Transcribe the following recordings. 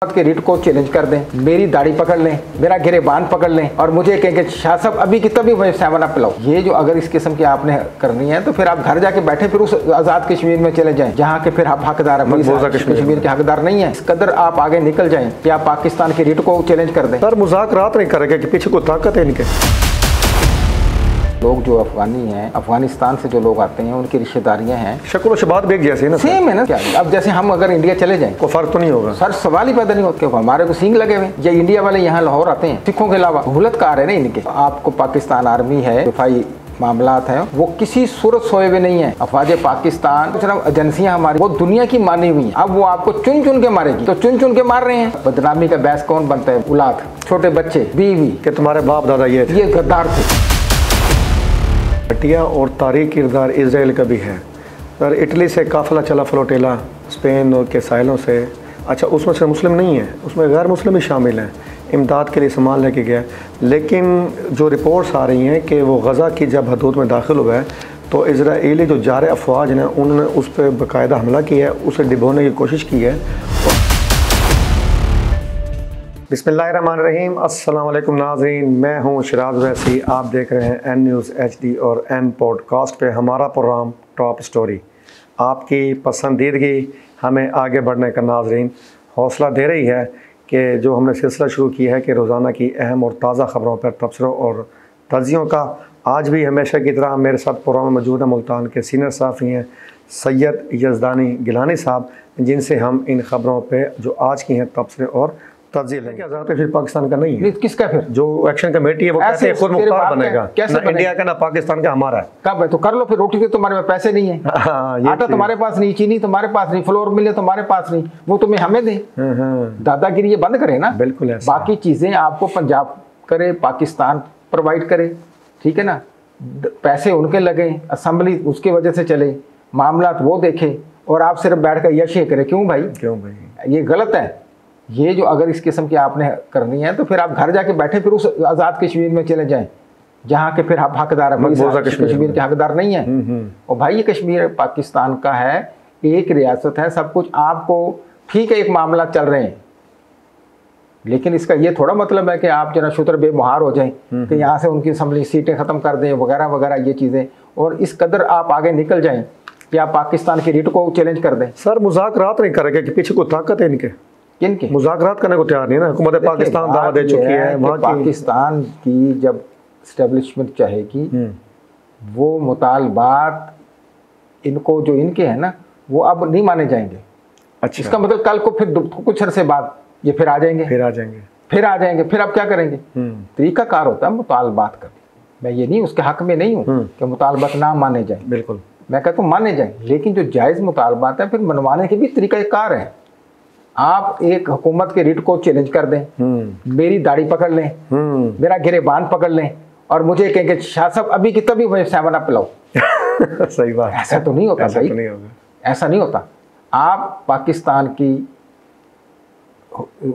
के रिट को चैलेंज कर दें, मेरी दाढ़ी पकड़ लें, मेरा गिरेबान पकड़ लें और मुझे कहेंगे शाह साहब अभी की तभी मैं 7 अप पिलाओ। ये जो अगर इस किस्म की आपने करनी है तो फिर आप घर जाके बैठे फिर उस आज़ाद कश्मीर में चले जाएं जहाँ के फिर आप हकदार हैं, कश्मीर के हकदार नहीं है। इस कदर आप आगे निकल जाएं कि आप पाकिस्तान के रिट को चैलेंज कर दें। सर मुज़ाकरात नहीं करेंगे कि पीछे कोई ताकत है इनके। लोग जो अफगानी हैं, अफगानिस्तान से जो लोग आते हैं उनकी रिश्तेदारियां हैं, शक्ल और शबात भी एक जैसे ना, सेम है ना। क्या अब जैसे हम अगर इंडिया चले जाएं कोई फर्क तो नहीं होगा सर, सवाल ही पैदा नहीं होता। हमारे को सींग लगे हुए या इंडिया वाले यहाँ लाहौर आते हैं, सिखों के अलावा हुलतकार है ना इनके। आपको पाकिस्तान आर्मी है, दिफाई मामलात हैं, वो किसी सूरत सोए हुए नहीं है। अफवाज पाकिस्तान सिर्फ एजेंसियां हमारी वो दुनिया की मानी हुई हैं। अब वो आपको चुन चुन के मारेगी तो चुन चुन के मार रहे हैं। बदनामी का बहस कौन बनता है? औलाद, छोटे बच्चे, बीवी कि तुम्हारे बाप दादा ये गद्दार थे। घटिया और तारीख किरदार इसराइल का भी है सर। इटली से काफिला चला फ्लोटेला स्पेन और के साहिलों से, अच्छा उसमें से मुस्लिम नहीं है, उसमें गैर मुस्लिम भी शामिल हैं, इमदाद के लिए सामान लेके गया। लेकिन जो रिपोर्ट्स आ रही हैं कि वो गज़ा की जब हदूद में दाखिल हुआ है तो इजराइली जो जार अफवाज ने उन्होंने उस पर बाकायदा हमला किया है, उसे डिबोने की कोशिश की है। बिस्मिल्लाहिर्रहमानिर्रहीम, अस्सलाम वालेकुम नाज़रीन, मैं हूं शिराज वैसी। आप देख रहे हैं एन न्यूज़ HD और एन पॉडकास्ट पे हमारा प्रोग्राम टॉप स्टोरी। आपकी पसंदीदगी हमें आगे बढ़ने का नाज़रीन हौसला दे रही है कि जो हमने सिलसिला शुरू किया है कि रोज़ाना की अहम और ताज़ा ख़बरों पर तबसरों और तज्ज़ियों का। आज भी हमेशा की तरह मेरे साथ प्रोग्राम में मौजूद है मुल्तान के सीनियर सहाफ़ी हैं सैयद यज़दानी गिलानी साहब, जिनसे हम इन ख़बरों पर जो आज की हैं तबसरे और फिर पाकिस्तान का नहीं है। किसका? फिर जो एक्शन कमेटी है वो कैसे खुद मुख्तार बनेगा? कैसे ना इंडिया का ना पाकिस्तान का, हमारा है। कब है तो कर लो फिर। रोटी तो तुम्हारे पास पैसे नहीं है, आटा तुम्हारे पास नहीं, चीनी तुम्हारे पास नहीं, फ्लोर मिले तुम्हारे पास नहीं, वो तुम्हें हमें दे। दादागिरी ये बंद करे ना। बिल्कुल है। बाकी चीजें आपको पंजाब करे, पाकिस्तान प्रोवाइड करे, ठीक है ना। पैसे उनके लगे, असेंबली उसकी वजह से चले, मामला वो देखे और आप सिर्फ बैठ कर यश करे। क्यों भाई? क्यों भाई? ये गलत है। ये जो अगर इस किस्म की आपने करनी है तो फिर आप घर जाके बैठे फिर उस आज़ाद कश्मीर में चले जाएं जहाँ के फिर आप हकदार हैं। कश्मीर के हकदार नहीं है। और भाई ये कश्मीर पाकिस्तान का है, एक रियासत है, सब कुछ आपको ठीक है। एक मामला चल रहे हैं लेकिन इसका ये थोड़ा मतलब है कि आप जना शुतर बेमुहार हो जाएं कि यहाँ से उनकी असम्बली सीटें ख़त्म कर दें वगैरह वगैरह ये चीज़ें, और इस कदर आप आगे निकल जाएं कि आप पाकिस्तान की रिट को चैलेंज कर दें। सर मुज़ाकरात नहीं करेंगे कि पीछे कोई ताकत है इनके? किनके? मुज़ाकरात करने को तैयार नहीं है ना। हुकूमत पाकिस्तान दावा दे चुकी है वहाँ पाकिस्तान की जब स्टैब्लिशमेंट चाहेगी वो मुतालबात इनको जो इनके हैं ना वो अब नहीं माने जाएंगे। अच्छा, इसका मतलब कल को फिर कुछ अरसे बाद ये फिर आ जाएंगे, फिर आप क्या करेंगे? तरीकाकार होता है मुतालबात का। मैं ये नहीं उसके हक में नहीं हूँ कि मुतालबात ना माने जाए, बिल्कुल मैं कहता हूँ माने जाए, लेकिन जो जायज़ मुतालबात है फिर मनवाने के भी तरीकाकार है। आप एक हुकूमत के रिट को चैलेंज कर दें, मेरी दाढ़ी पकड़ लें, मेरा गिरेबान पकड़ लें और मुझे कहेंगे शाह साहब अभी की तभी मैं 7 अप पिलाओ। सही बात। ऐसा तो नहीं होता भाई, ऐसा नहीं होता। आप पाकिस्तान की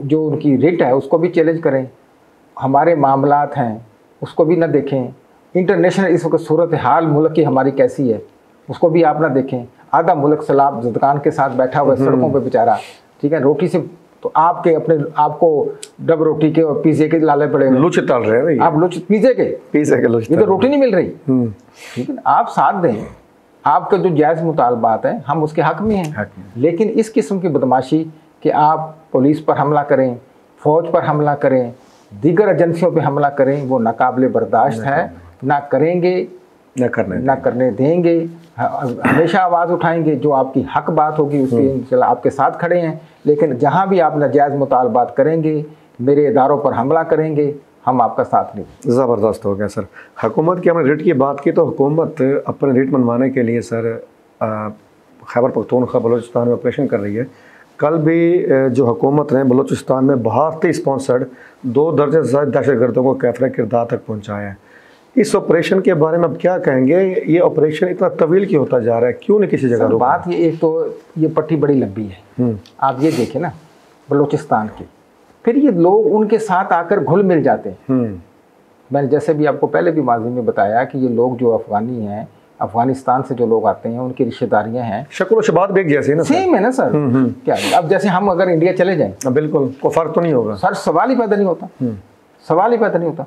जो उनकी रिट है उसको भी चैलेंज करें, हमारे मामलात हैं उसको भी ना देखें। इंटरनेशनल इस वक्त सूरत हाल मुल्क की हमारी कैसी है उसको भी आप ना देखें। आधा मुल्क सैलाब ज़दगान के साथ बैठा हुआ है सड़कों पे बेचारा, ठीक है। रोटी से तो आपके अपने आपको डब रोटी के और पिज़्ज़े के लाले पड़े, लुच तल रहे हैं आप, लुच पिज़्ज़े के लुच, ये तो रोटी नहीं मिल रही, ठीक है। आप साथ दें, आपका जो जायज़ मुतालबात है हम उसके हक में हैं, लेकिन इस किस्म की बदमाशी कि आप पुलिस पर हमला करें, फ़ौज पर हमला करें, दीगर एजेंसियों पर हमला करें, वो नाकाबिले बर्दाश्त है। ना करेंगे, ना करने देंगे। हमेशा आवाज़ उठाएंगे, जो आपकी हक बात होगी उसके इंशाल्लाह आपके साथ खड़े हैं। लेकिन जहाँ भी आप नाजायज़ मुतालबात करेंगे, मेरे इदारों पर हमला करेंगे, हम आपका साथ नहीं। ज़बरदस्त हो गया सर। हुकूमत की हमने रिट की बात की तो हुकूमत अपने रिट मनवाने के लिए सर खैबर पख्तूनख्वा बलूचिस्तान में ऑपरेशन कर रही है। कल भी जो हुकूमत ने बलूचिस्तान में भारतीय स्पॉन्सर्ड 2 दर्जन से ज़्यादा दहशतगर्दों को कैफरा किरदार तक पहुँचाया है। इस ऑपरेशन के बारे में अब क्या कहेंगे? ये ऑपरेशन इतना तवील क्यों होता जा रहा है? क्यों नहीं किसी जगह बात? ये एक तो ये पट्टी बड़ी लंबी है, आप ये देखें ना बलूचिस्तान की, फिर ये लोग उनके साथ आकर घुल मिल जाते हैं। मैंने जैसे भी आपको पहले भी माजी में बताया कि ये लोग जो अफगानी हैं अफगानिस्तान से जो लोग आते हैं उनकी रिश्तेदारियां हैं, शक्ल और शबात भी एक जैसे ना, सेम है ना सर। क्या अब जैसे हम अगर इंडिया चले जाएं, बिल्कुल कोई फर्क तो नहीं होगा सर, सवाल ही पैदा नहीं होता, सवाल ही पैदा नहीं होता,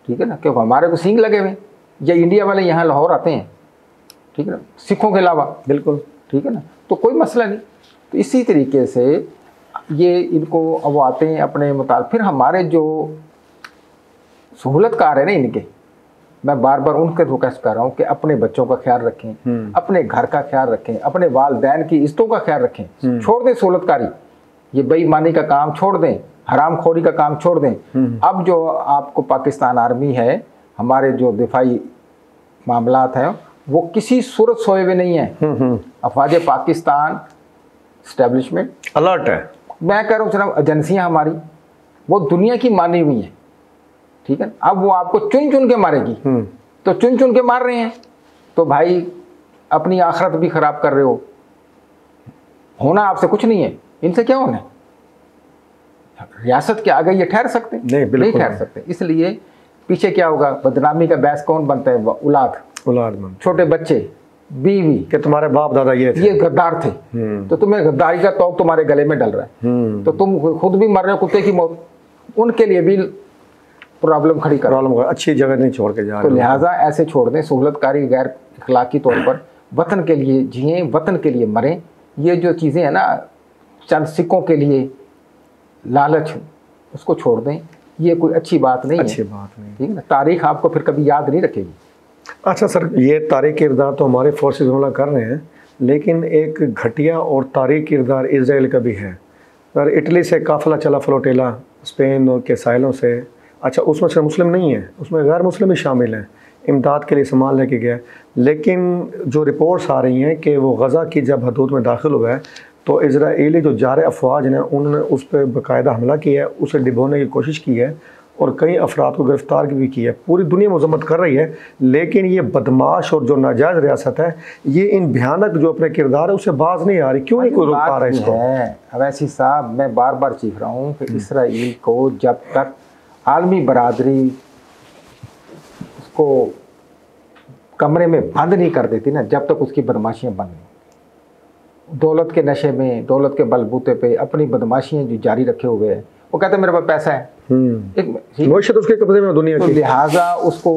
ठीक है ना, क्योंकि हमारे को सींग लगे हुए, या इंडिया वाले यहाँ लाहौर आते हैं, ठीक है ना, सिखों के अलावा, बिल्कुल, ठीक है ना, तो कोई मसला नहीं। तो इसी तरीके से ये इनको अब आते हैं अपने मुताबिक। फिर हमारे जो सहूलतकार है ना इनके, मैं बार बार उनके रिक्वेस्ट कर रहा हूँ कि अपने बच्चों का ख्याल रखें, अपने घर का ख्याल रखें, अपने वालिदैन की इज्जतों का ख्याल रखें, छोड़ दें सहूलतकारी, ये बेईमानी का काम छोड़ दें, हरामखोरी का काम छोड़ दें। अब जो आपको पाकिस्तान आर्मी है, हमारे जो दिफाई मामलात हैं, वो किसी सूरत सोए हुए नहीं है। अफवाज पाकिस्तान एस्टेब्लिशमेंट अलर्ट है। मैं कह रहा हूँ सिर्फ एजेंसियाँ हमारी वो दुनिया की मानी हुई हैं, ठीक है। अब वो आपको चुन चुन के मारेगी, तो चुन चुन के मार रहे हैं, तो भाई अपनी आखिरत भी खराब कर रहे हो। होना आपसे कुछ नहीं है, इनसे क्या होना है? रियासत के आगे ये ठहर सकते नहीं ठहर सकते। इसलिए पीछे क्या होगा, बदनामी का बैस कौन बनता है? औलाद, छोटे बच्चे, बीवी कि तुम्हारे बाप दादा ये गद्दार थे, तो तुम्हें गद्दारी का तौक तुम्हारे गले में डल रहा है, तो तुम खुद भी मर रहे हो कुत्ते की मौत, उनके लिए भी प्रॉब्लम खड़ी कर, अच्छी जगह नहीं छोड़ के जा रहे। तो लिहाजा ऐसे छोड़ दें, सहूलतकारी गैर अखलाकी तौर पर वतन के लिए जिए, वतन के लिए मरें। ये जो चीज़ें हैं ना, चंद सिक्कों के लिए लालच, उसको छोड़ दें, ये कोई अच्छी बात नहीं है, अच्छी बात नहीं, ठीक है ना। तारीख आपको फिर कभी याद नहीं रखेगी। अच्छा सर, ये तारीख किरदार तो हमारे फोर्सेज हमला कर रहे हैं, लेकिन एक घटिया और तारीख किरदार इजराइल का भी है सर। इटली से काफिला चला फ्लोटेला स्पेन के साहिलों से, अच्छा उसमें से मुस्लिम नहीं है, उसमें गैर मुस्लिम भी शामिल हैं, इमदाद के लिए सामान लेके गया। लेकिन जो रिपोर्ट्स आ रही हैं कि वो गज़ा की जब हदूद में दाखिल हुआ है, तो इजराइली जो जारे अफवाज हैं उन्होंने उस पर बाकायदा हमला किया है, उसे डिबोने की कोशिश की है और कई अफराद को गिरफ्तार भी किया है। पूरी दुनिया मजम्मत कर रही है, लेकिन ये बदमाश और जो नाजायज़ रियासत है, ये इन भयानक जो अपने किरदार है उसे बाज नहीं आ रही। क्यों नहीं कोई रोक पा रहा है इसको? अवैसी साहब, मैं बार बार चीख रहा हूँ कि इसराइल को जब तक आलमी बरादरी उसको कमरे में बंद नहीं कर देती ना, जब तक उसकी बदमाशियाँ बंद नहीं। दौलत के नशे में, दौलत के बलबूते पे अपनी बदमाशियाँ जो जारी रखे हुए हैं, वो कहते हैं मेरे पास पैसा है, एक उसके कब्जे में दुनिया की। तो लिहाजा उसको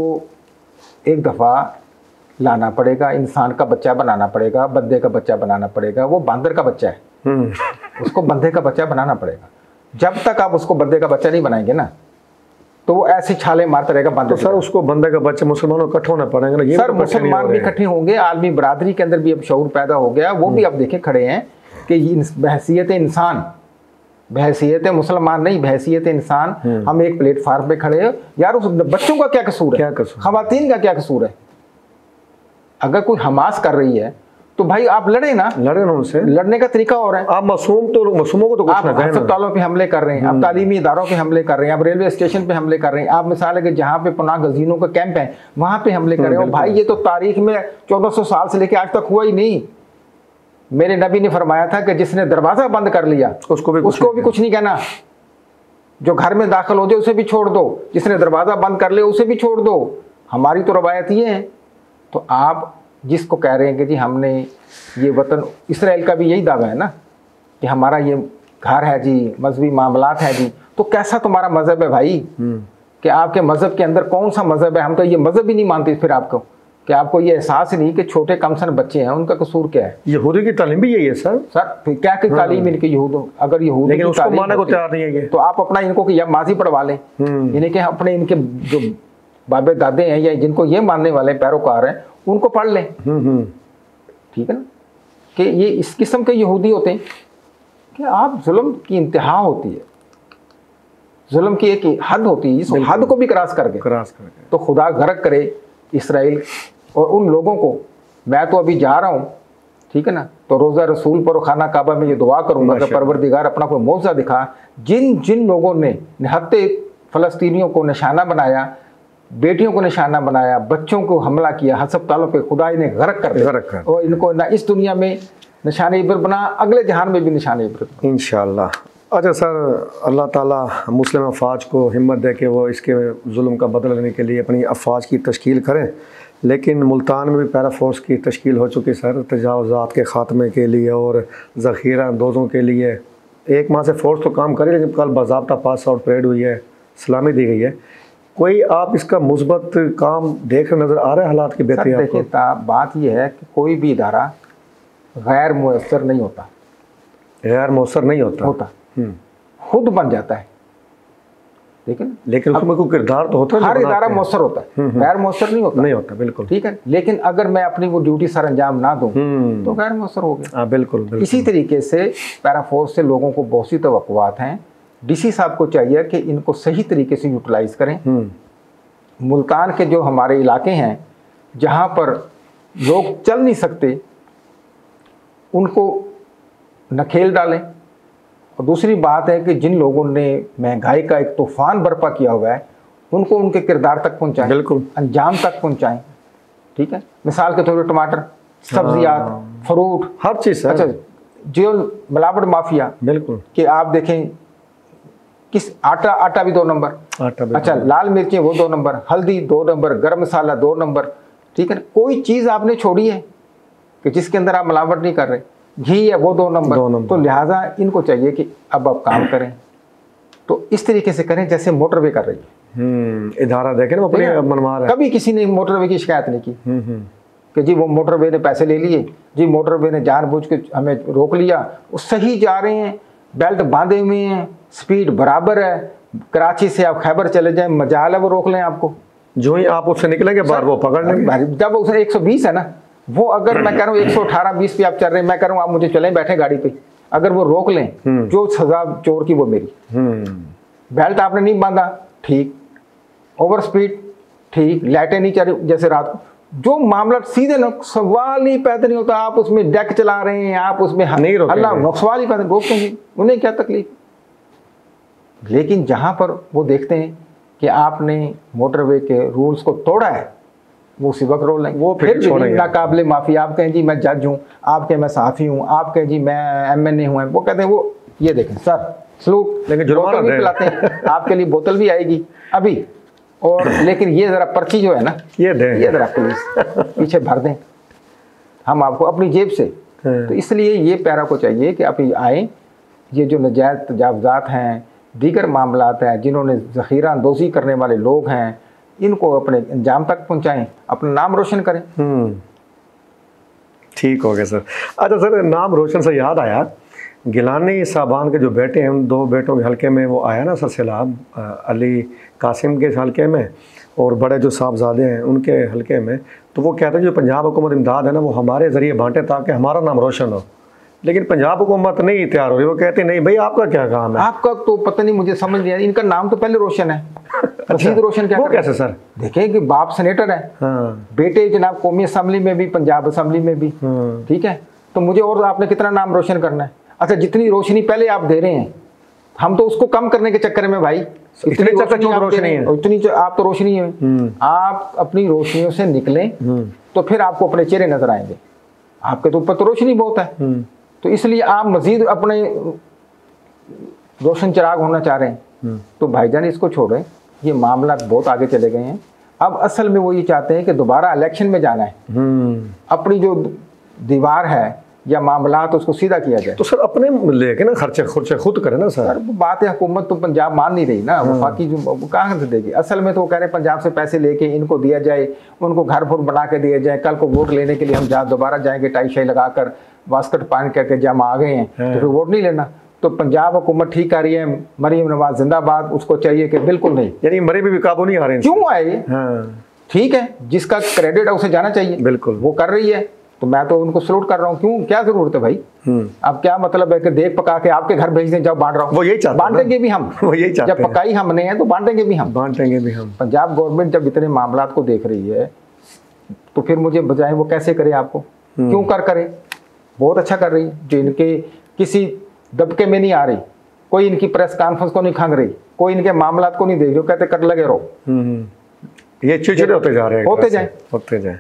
एक दफ़ा लाना पड़ेगा, इंसान का बच्चा बनाना पड़ेगा, बंदे का बच्चा बनाना पड़ेगा। वो बंदर का बच्चा है, उसको बंदे का बच्चा बनाना पड़ेगा। जब तक आप उसको बंदे का बच्चा नहीं बनाएंगे ना, तो वो ऐसे छाले मारता रहेगा बंदे। तो सर उसको बंदे का बच्चा मुसलमानों इकट्ठे होना पड़ेगा ना। ये सर मुसलमान भी इकट्ठे होंगे, आलमी बरादरी के अंदर भी अब शऊर पैदा हो गया। वो भी अब देखे खड़े हैं कि बहसीयत इंसान, बहसीयत मुसलमान नहीं, बहसीयत इंसान, हम एक प्लेटफार्म पे खड़े हैं। यार उस बच्चों का क्या कसूर है? क्या कसूर? खवातीन का क्या कसूर है? अगर कोई हमास कर रही है तो भाई आप लड़े ना, उनसे। लड़ने का तरीका और है। आप मासूमों को तो कुछ ना कहें। अस्पतालों पे हमले कर रहे हैं, आप तालीमी इदारों पे हमले कर रहे हैं, आप रेलवे स्टेशन पे हमले कर रहे हैं, आप मिसाल है कि जहाँ पे पनाह गजीनों का कैंप है वहाँ पे हमले कर रहे हो। भाई ये तो तारीख में 1400 साल से लेके आज तक हुआ ही नहीं। मेरे नबी ने फरमाया था कि जिसने दरवाज़ा बंद कर लिया उसको भी कुछ नहीं कहना। जो घर में दाखिल हो जाए उसे भी छोड़ दो, जिसने दरवाज़ा बंद कर लिया उसे भी छोड़ दो। हमारी तो रवायत ये है। तो आप जिसको कह रहे हैं कि जी हमने ये वतन, इसराइल का भी यही दावा है ना कि हमारा ये घर है जी, मजहबी मामलात है जी, तो कैसा तुम्हारा मजहब है भाई? कि आपके मजहब के अंदर कौन सा मजहब है? हम तो ये मजहब ही नहीं मानते फिर आपको, कि आपको ये एहसास नहीं कि छोटे कमसन बच्चे हैं, उनका कसूर क्या है? यहूदी की तालीम भी यही है सर। सर क्या की तालीम इनकी यहूद, अगर यहूदी लेकिन उसको मानने को तैयार नहीं है, तो आप अपना इनको कि माजी पढ़वा लें, यानी कि अपने इनके जो बाबे दादे हैं या जिनको ये मानने वाले पैरोकार हैं उनको पढ़ लें, ठीक है ना। कि ये इस किस्म के यहूदी होते हैं कि आप जुल्म की इंतहा होती है, जुल्म की एक हद होती है, इस हद को भी क्रॉस करके तो खुदा गर्क करे इसराइल और उन लोगों को। मैं तो अभी जा रहा हूँ, ठीक है ना, तो रोज़ा रसूल पर खाना काबा में ये दुआ करूँगा कि परवरदिगार अपना कोई मौज़ा दिखा। जिन जिन लोगों ने निहत्ते फ़लस्तीनियों को निशाना बनाया, बेटियों को निशाना बनाया, बच्चों को हमला किया, हस्पतालों पे खुदा इन्हें गर्क कर दे और इनको ना इस दुनिया में निशाने इब्रत बना, अगले जहान में भी निशाने इब्रत। इंशाअल्लाह। अच्छा सर, अल्लाह ताला मुस्लिम अफवाज को हिम्मत दे के वो इसके जुल्म का बदला लेने के लिए अपनी अफवाज की तश्कील करें। लेकिन मुल्तान में भी पैरा फोर्स की तश्कील हो चुकी सर, तजावज़ात के ख़ात्मे के लिए और ज़ख़ीरा अंदोज़ों के लिए। 1 माह से फोर्स तो काम करे, लेकिन कल बाज़ाब्ता पास आउट परेड हुई है, सलामी दी गई है। कोई आप इसका मुस्बत काम देख नज़र आ रहा है, हालात की बेहतरी? देखिए बात यह है कि कोई भी इदारा गैर मुयस्सर नहीं होता, गैर मुयस्सर नहीं होता खुद बन जाता है। लेकिन उसमें कोई किरदार तो होता है, हर इदारा मुयस्सर होता है, गैर मुयस्सर नहीं होता बिल्कुल ठीक है। लेकिन अगर मैं अपनी वो ड्यूटी सर अंजाम ना दूं तो गैर मुयस्सर हो गया। बिल्कुल। इसी तरीके से पैरा फोर्स से लोगों को बहुत सी तवक्कुआत हैं। डीसी साहब को चाहिए कि इनको सही तरीके से यूटिलाइज करें। मुल्तान के जो हमारे इलाके हैं जहाँ पर लोग चल नहीं सकते, उनको नखेल डालें। और दूसरी बात है कि जिन लोगों ने महंगाई का एक तूफान बर्पा किया हुआ है, उनको उनके किरदार तक पहुंचाएं, बिल्कुल अंजाम तक पहुंचाएं। ठीक है, मिसाल के तौर पर टमाटर, सब्जियात, फ्रूट, हर चीज़। अच्छा, जो मिलावट माफिया, बिल्कुल कि आप देखें किस आटा भी 2 नंबर, अच्छा लाल मिर्चें वो 2 नंबर, हल्दी 2 नंबर, गरम मसाला 2 नंबर। ठीक है, कोई चीज़ आपने छोड़ी है कि जिसके अंदर आप मिलावट नहीं कर रहे। घी है वो 2 नंबर। तो लिहाजा इनको चाहिए कि अब आप काम करें तो इस तरीके से करें जैसे मोटरवे कर रही है। इदारा देखें ना अपने मनवा रहा है। कभी किसी ने मोटरवे की शिकायत नहीं की कि जी वो मोटरवे ने पैसे ले लिए, जी मोटरवे ने जानबूझ के हमें रोक लिया। वो सही जा रहे हैं, बेल्ट बांधे हुए हैं, स्पीड बराबर है। कराची से आप खैबर चले जाएं, मजाल है वो रोक लें आपको। जो ही आप उससे निकलेंगे बाहर वो पकड़ लेंगे। जब उसने 120 है ना, वो अगर मैं कह रहा हूँ 118-20 पे आप चल रहे हैं, मैं कह रहा हूँ आप मुझे चलें बैठे गाड़ी पे, अगर वो रोक लें जो सजा चोर की वो मेरी। बेल्ट आपने नहीं बांधा ठीक, ओवर स्पीड ठीक, लाइटें नहीं चल रही जैसे रात को, जो मामला सीधे ना सवाल ही पैदा नहीं होता। आप उसमें डेक चला रहे हैं, आप उसमें अल्लाह सवाल ही पैदा, रोकेंगे उन्हें क्या तकलीफ। लेकिन जहाँ पर वो देखते हैं कि आपने मोटरवे के रूल्स को तोड़ा है, वो उसी वक्त रोल लेंगे। वो फिर नाकाबिले माफ़ी। आप कहें जी मैं जज हूँ, आप कहें मैं साफ़ी हूँ, आप कहें जी मैं MNA हूँ, वो कहते हैं वो ये देखें सर सलूट, लेकिन जुर्माना नहीं पिलाते हैं। आपके लिए बोतल भी आएगी अभी, और लेकिन ये ज़रा पर्ची जो है ना ये ज़रा पुलिस पीछे भर दें हम आपको अपनी जेब से। तो इसलिए ये पैरा को चाहिए कि आप आए, ये जो नजायज़ तजावज़ात हैं, दीगर मामलात हैं, जिन्होंने ज़ख़ीरा अंदोज़ी करने वाले लोग हैं, इनको अपने अंजाम तक पहुंचाएं, अपना नाम रोशन करें। ठीक हो गया सर। अच्छा सर, नाम रोशन से याद आया, गिलानी साहबान के जो बेटे हैं, उन 2 बेटों के हलके में वो आया ना सर सैलाब, अली कासिम के हलके में और बड़े जो साहबजादे हैं उनके हलके में। तो वो कहते हैं जो पंजाब हुकूमत इमदाद है ना, वो हमारे ज़रिए बांटे ताकि हमारा नाम रोशन हो। लेकिन पंजाब हुकूमत नहीं तैयार हो रही, वो कहते नहीं भाई आपका क्या काम है। आपका तो पता नहीं, मुझे समझ नहीं आया। इनका नाम तो पहले रोशन है। अच्छा, रोशन क्या, वो कैसे सर? देखें कि बाप सेनेटर है, बेटे जनाब कौमी असम्बली में भी, पंजाब असम्बली में भी। ठीक है, तो मुझे और आपने कितना नाम रोशन करना है? अच्छा, जितनी रोशनी पहले आप दे रहे हैं, हम तो उसको कम करने के चक्कर में भाई इतनी रोशनी है, उतनी आप तो रोशनी है। आप अपनी रोशनियों से निकलें तो फिर आपको अपने चेहरे नजर आएंगे। आपके तो ऊपर तो रोशनी बहुत है, तो इसलिए आप मजीद अपने रोशन चिराग होना चाह रहे हैं। तो भाईजान इसको छोड़ें, ये मामला बहुत आगे चले गए हैं। अब असल में वो ये चाहते हैं कि दोबारा इलेक्शन में जाना है, अपनी जो दीवार है या मामला तो उसको सीधा किया जाए। तो सर अपने लेके ना खर्चे खुद करें ना सर। वो बात है, हुकूमत तो पंजाब मान नहीं रही ना, बाकी जो कहाँ से देगी। असल में तो वो कह रहे हैं पंजाब से पैसे लेके इनको दिया जाए, उनको घर फुर बना के दिया जाए, कल को वोट लेने के लिए हम दोबारा जाएंगे टाई शाई लगाकर वास्कट पान करके जब हम आ गए हैं तो फिर वोट नहीं लेना। तो पंजाब हुकूमत ठीक आ रही है, मरीम नवाज जिंदाबाद, उसको चाहिए कि बिल्कुल नहीं, यानी मरी भी काबू नहीं आ रहे, क्यों आए। ठीक है, जिसका क्रेडिट है उसे जाना चाहिए, बिल्कुल वो कर रही है, तो मैं तो उनको सलूट कर रहा हूँ। क्यों, क्या जरूरत है भाई? अब क्या मतलब है कि देख पका के आपके घर भेज दें जब बांट रहा हूँ? वो यही चाहते हैं, बांटेंगे भी हम, वो यही चाहते हैं। जब पकाई हमने है तो बांटेंगे भी हम, पंजाब गवर्नमेंट जब इतने मामलात को देख रही है तो फिर मुझे बजाय वो कैसे करे आपको, क्यों करे? बहुत अच्छा कर रही है, जो इनके किसी दबके में नहीं आ रही, कोई इनकी प्रेस कॉन्फ्रेंस को नहीं खंग रही, कोई इनके मामलात को नहीं देख रही, कहते कर लगे रहो। ये चिड़चिड़े होते जा रहे हैं, होते जाए।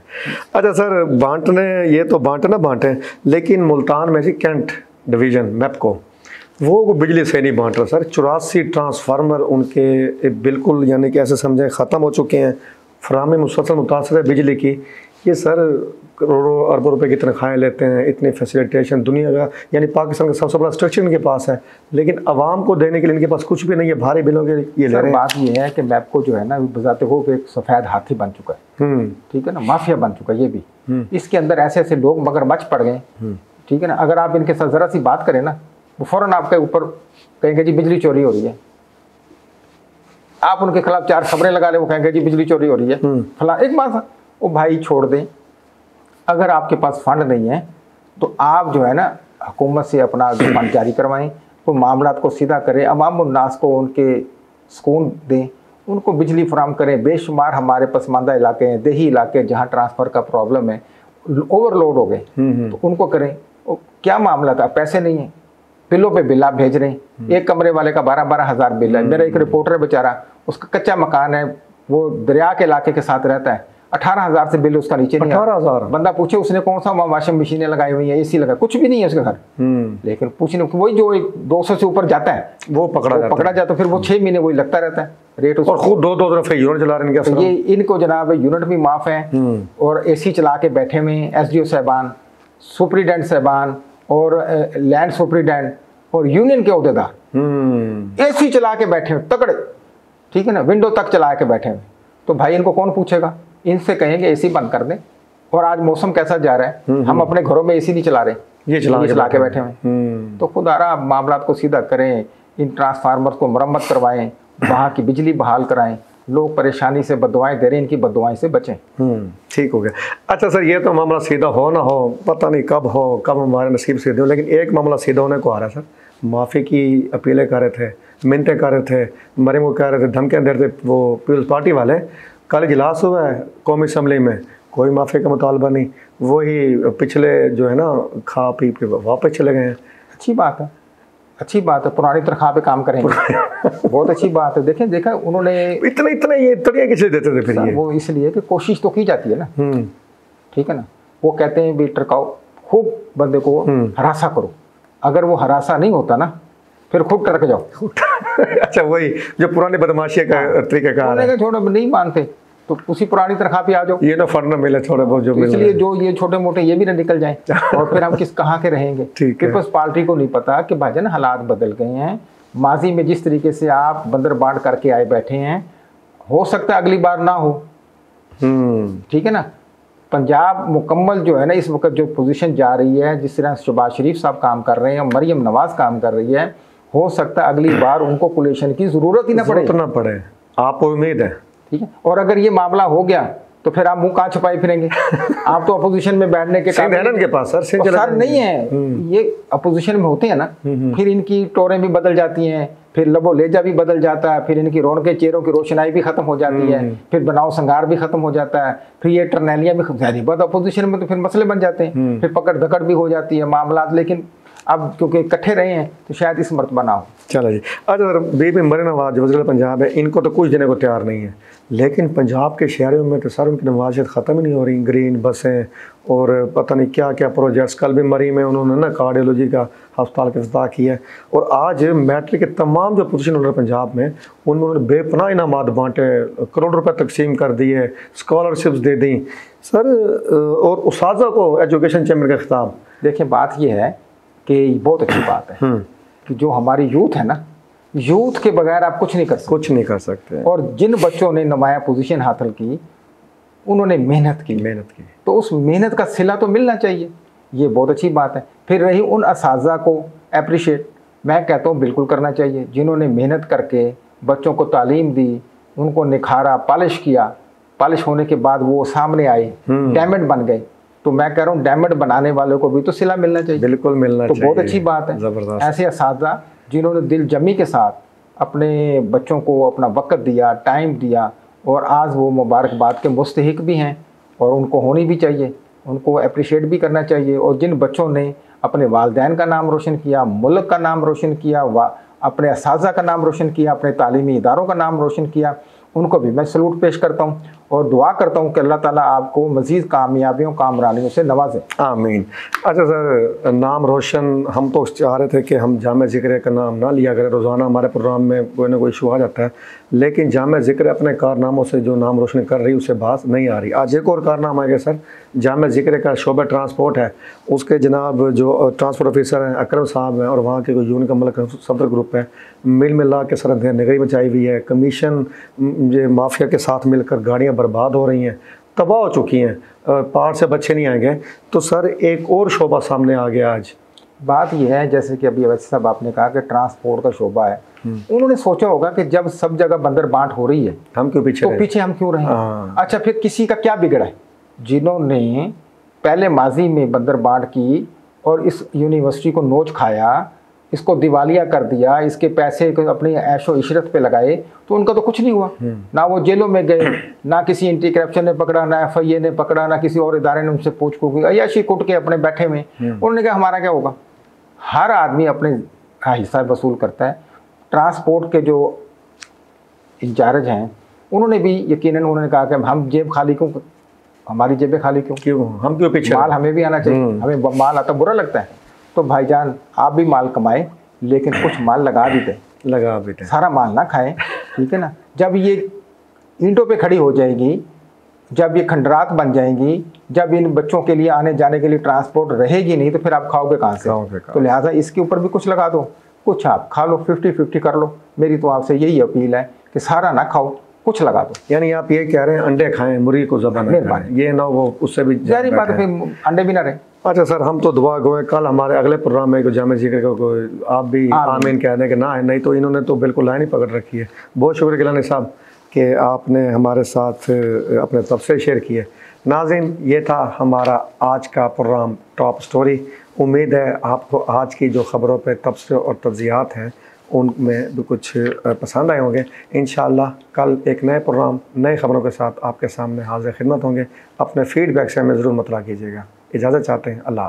अच्छा सर, बांटने ये तो बांटे, लेकिन मुल्तान में जी कैंट डिवीज़न मैपको वो बिजली से नहीं बांट रहा सर, 84 ट्रांसफार्मर उनके बिल्कुल यानी कि ऐसे समझे ख़त्म हो चुके हैं, फराहमी मुसलसल मुतासर है बिजली की। ये सर करोड़ों अरबों रुपए की तनख्वाहें लेते हैं, इतनी फैसिलिटेशन दुनिया का यानी पाकिस्तान का सबसे बड़ा स्ट्रक्चर इनके पास है, लेकिन आवाम को देने के लिए इनके पास कुछ भी नहीं है, भारी बिलों के ये ले रहे हैं। बात ये है कि मैपको जो है ना बजाते हो एक सफ़ेद हाथी बन चुका है, ठीक है ना, माफिया बन चुका है ये भी। इसके अंदर ऐसे ऐसे लोग मगरमच्छ पड़ गए, ठीक है ना। अगर आप इनके साथ ज़रा सी बात करें ना, वो फ़ौरन आपके ऊपर कहेंगे जी बिजली चोरी हो रही है। आप उनके खिलाफ 4 खबरें लगा ले, वो कहेंगे जी बिजली चोरी हो रही है फला। एक बात वो भाई छोड़ दें, अगर आपके पास फंड नहीं है तो आप जो है ना हुकूमत से अपना फंड जारी करवाएं, वो मामला को सीधा करें, अवाम उन्नास को उनके सुकून दें, उनको बिजली फराम करें। बेशुमार हमारे पसमानदा इलाके हैं, देही इलाके जहाँ ट्रांसफ़र का प्रॉब्लम है, ओवरलोड हो गए, तो उनको करें। क्या मामला था, पैसे नहीं है, बिलों पे बिल आप भेज रहे हैं। एक कमरे वाले का 12-12 हज़ार बिल है। मेरा एक रिपोर्टर बेचारा, उसका कच्चा मकान है, वो दरिया के इलाके के साथ रहता है, 18,000 से बिल उसका नीचे नहीं। 18,000। बंदा पूछे उसने कौन सा वाशिंग मशीनें लगाई हुई है, एसी लगा, कुछ भी नहीं है उसके घर। लेकिन पूछने वही जो 200 से ऊपर जाता है वो पकड़ा जाता है, फिर वो 6 महीने वही लगता रहता है रेट। और खुद दो तरफ यूनिट चला रहे हैं। ये इनको जनाब यूनिट भी माफ है और एसी चला के बैठे हुए SDO साहबान, सुप्रीडेंट साहबान और लैंड सुप्रीडेंट और यूनियन के अहदेदार एसी चला के बैठे हुए तगड़े, ठीक है ना, विंडो तक चला के बैठे हुए। तो भाई इनको कौन पूछेगा? इनसे कहेंगे एसी बंद कर दें। और आज मौसम कैसा जा रहा है, हम अपने घरों में एसी नहीं चला रहे, ये चला के बैठे हुए। तो खुदारा मामला को सीधा करें, इन ट्रांसफार्मर को मरम्मत करवाएं, वहाँ की बिजली बहाल कराएं। लोग परेशानी से बददुआएं दे रहे हैं, इनकी बददुआएं से बचें। ठीक हो गया। अच्छा सर, ये तो मामला सीधा हो ना हो पता नहीं कब हो, कब हमारे नसीब सीधे हो, लेकिन एक मामला सीधा होने को आ रहा है सर। माफ़ी की अपीलें कर रहे थे, मिन्नतें कर रहे थे, मरे मुँह कह रहे थे, धमकियाँ दे रहे थे वो पीपल्स पार्टी वाले। कल इजलास हुआ है कौमी असम्बली में, कोई माफ़ी का मुतालबा नहीं, वही पिछले जो है ना खा पी के वापस चले गए हैं। अच्छी बात है, अच्छी बात है, पुरानी तनख्वाह पे काम करेंगे बहुत अच्छी बात है। देखा उन्होंने इतना ये तड़िया किसे देते थे फिर? ये वो इसलिए कि कोशिश तो की जाती है ना, ठीक है ना। वो कहते हैं भी टरकाओ, खूब बंदे को हरासा करो, अगर वो हरासा नहीं होता ना फिर खूब टरक जाओ अच्छा, वही जो पुरानी बदमाशी का तरीका है, छोड़ो नहीं मानते तो उसी पुरानी तनख्वाह पे आ जाओ, ये ना फंड ना मिले थोड़े बहुत जो मिले, इसलिए जो ये छोटे मोटे ये भी ना निकल जाएं और फिर हम कहाँ के रहेंगे। पीपल्स पार्टी को नहीं पता कि भाईजान हालात बदल गए हैं। माजी में जिस तरीके से आप बंदर बांट करके आए बैठे हैं, हो सकता है अगली बार ना हो, ठीक है ना। पंजाब मुकम्मल जो है ना इस वक्त जो पोजीशन जा रही है, जिस तरह शहबाज शरीफ साहब काम कर रहे हैं, मरियम नवाज काम कर रही है, हो सकता है अगली बार उनको कोलेशन की जरूरत ही ना पड़े। आपको उम्मीद है? ठीक है। और अगर ये मामला हो गया तो फिर आप मुंह कहाँ छुपाए फिरेंगे आप तो अपोजिशन में बैठने के के पास सर नहीं है, ये अपोजिशन में होते हैं ना, फिर इनकी टोरें भी बदल जाती हैं, फिर लबो लेजा भी बदल जाता है, फिर इनकी रौनक चेहरों की रोशनाई भी खत्म हो जाती है, फिर बनाव संगार भी खत्म हो जाता है, फिर ये टर्नैलियाँ भी जारी बात अपोजिशन में तो फिर मसले बन जाते हैं, फिर पकड़ धकड़ भी हो जाती है मामला। लेकिन अब क्योंकि इकट्ठे रहे हैं तो शायद इस मर्तबा ना हो। चलो जी। अच्छा सर, बीबी मरीम नवाज जो वज़ीर पंजाब है, इनको तो कुछ देने को तैयार नहीं है, लेकिन पंजाब के शहरों में तो सर उनकी नवाजियत ख़त्म ही नहीं हो रही। ग्रीन बसें और पता नहीं क्या क्या प्रोजेक्ट्स। कल भी मरी में उन्होंने ना कार्डियोलॉजी का अस्पताल का इफ्तिताह किया है, और आज मैट्रिक के तमाम जो पोजीशन होल्डर पंजाब में उन्होंने बेपनाह इनामात बांटे, करोड़ रुपए तकसीम कर दिए, स्कॉलरशिप्स दे दी सर, और उस्ताज़ा को एजुकेशन चैम्बर का खिताब। देखिए बात यह है कि बहुत अच्छी बात है कि जो हमारी यूथ है ना, यूथ के बगैर आप कुछ नहीं कर सकते। और जिन बच्चों ने नुमाया पोजीशन हासिल की, उन्होंने मेहनत की, तो उस मेहनत का सिला तो मिलना चाहिए, ये बहुत अच्छी बात है। फिर रही उन असातिज़ा को अप्रिशिएट, मैं कहता हूँ बिल्कुल करना चाहिए, जिन्होंने मेहनत करके बच्चों को तालीम दी, उनको निखारा, पॉलिश किया, पॉलिश होने के बाद वो सामने आए, डायमंड बन गए। तो मैं कह रहा हूँ डायमंड बनाने वालों को भी तो सिला मिलना चाहिए। बिल्कुल मिलना चाहिए, तो बहुत अच्छी बात है। ज़बरदस्त। ऐसे असातिज़ा जिन्होंने दिल जमी के साथ अपने बच्चों को अपना वक़्त दिया, टाइम दिया, और आज वो मुबारकबाद के मुस्तहिक भी हैं और उनको होनी भी चाहिए, उनको अप्रिशिएट भी करना चाहिए। और जिन बच्चों ने अपने वालिदैन का नाम रोशन किया, मुल्क का नाम रोशन किया, अपने असातिज़ा का नाम रोशन किया, अपने तालीमी इदारों का नाम रोशन किया, उनको भी मैं सलूट पेश करता हूँ। और दुआ करता हूँ कि अल्लाह ताला आपको मज़ीद कामयाबियों कामरानियों से नवाजे। आमीन। अच्छा सर, नाम रोशन, हम तो चाह रहे थे कि हम जामे ज़िक्र का नाम ना लिया करें, रोज़ाना हमारे प्रोग्राम में कोई ना कोई इशू आ जाता है, लेकिन जामे ज़िक्र अपने कारनामों से जो नाम रोशन कर रही उससे बात नहीं आ रही। आज एक और कारनामा है कि सर जामे ज़िक्र का शोबा ट्रांसपोर्ट है, उसके जनाब जो ट्रांसपोर्ट ऑफिसर हैं अकरम साहब हैं और वहाँ के कोई यूनियन का मलक सदर ग्रुप है, मिल मिला के सर नगरी मचाई हुई है, कमीशन ये माफिया के साथ मिलकर गाड़ियाँ बर्बाद हो रही हैं, तबाह हो चुकी हैं, पहाड़ से बच्चे नहीं आएंगे। तो सर एक और शोबा सामने आ गया आज। बात यह है जैसे कि अभी अवैसी साहब आपने कहा कि ट्रांसपोर्ट का शोबा है, उन्होंने सोचा होगा कि जब सब जगह बंदर बांट हो रही है हम क्यों पीछे, तो पीछे हम क्यों रहे। अच्छा, फिर किसी का क्या बिगड़ा है? जिन्होंने पहले माजी में बंदर बांट की और इस यूनिवर्सिटी को नोच खाया, इसको दिवालिया कर दिया, इसके पैसे को अपनी ऐशो इशरत पे लगाए, तो उनका तो कुछ नहीं हुआ। ना वो जेलों में गए, ना किसी एंटी करप्शन ने पकड़ा, ना FIA ने पकड़ा, ना किसी और इदारे ने उनसे पूछ को अयाशी कुट के अपने बैठे में। उन्होंने कहा हमारा क्या होगा। हर आदमी अपने हिस्सा वसूल करता है। ट्रांसपोर्ट के जो इंचार्ज हैं उन्होंने भी यकीनन उन्होंने कहा कि हम जेब खाली क्यों, हमारी जेबें खाली क्यों, हम क्यों पीछे, माल हमें भी आना चाहिए, हमें माल आता बुरा लगता है। तो भाईजान आप भी माल कमाए, लेकिन कुछ माल लगा भी दे, सारा माल ना खाएं, ठीक है ना। जब ये ईंटों पे खड़ी हो जाएगी, जब ये खंडरात बन जाएंगी, जब इन बच्चों के लिए आने जाने के लिए ट्रांसपोर्ट रहेगी नहीं, तो फिर आप खाओगे कहाँ से? तो लिहाजा इसके ऊपर भी कुछ लगा दो, कुछ आप खा लो, 50-50 कर लो। मेरी तो आपसे यही अपील है कि सारा ना खाओ, कुछ लगा दो। यानी आप ये कह रहे हैं अंडे खाएं, मुर्गी को ज़बान करें, ये ना वो उससे भी जारी बात है, फिर अंडे भी ना रहे। अच्छा सर, हम तो दुआ गो, कल हमारे अगले प्रोग्राम में जामे ज़िक्र को आप भी आमीन कह दें कि ना है, नहीं तो इन्होंने तो बिल्कुल लाइन ही पकड़ रखी है। बहुत शुक्रिया गिलानी साहब कि आपने हमारे साथ अपने तबसरे शेयर किए। नाज़रीन, ये था हमारा आज का प्रोग्राम टॉप स्टोरी। उम्मीद है आपको आज की जो ख़बरों पे तबसरे और तज्ज़ियात हैं उनमें भी कुछ पसंद आए होंगे। इंशाअल्लाह कल एक नए प्रोग्राम नए ख़बरों के साथ आपके सामने हाज़िर खिदमत होंगे। अपने फीडबैक से हमें ज़रूर मतला कीजिएगा। इजाज़त चाहते हैं। अल्लाह।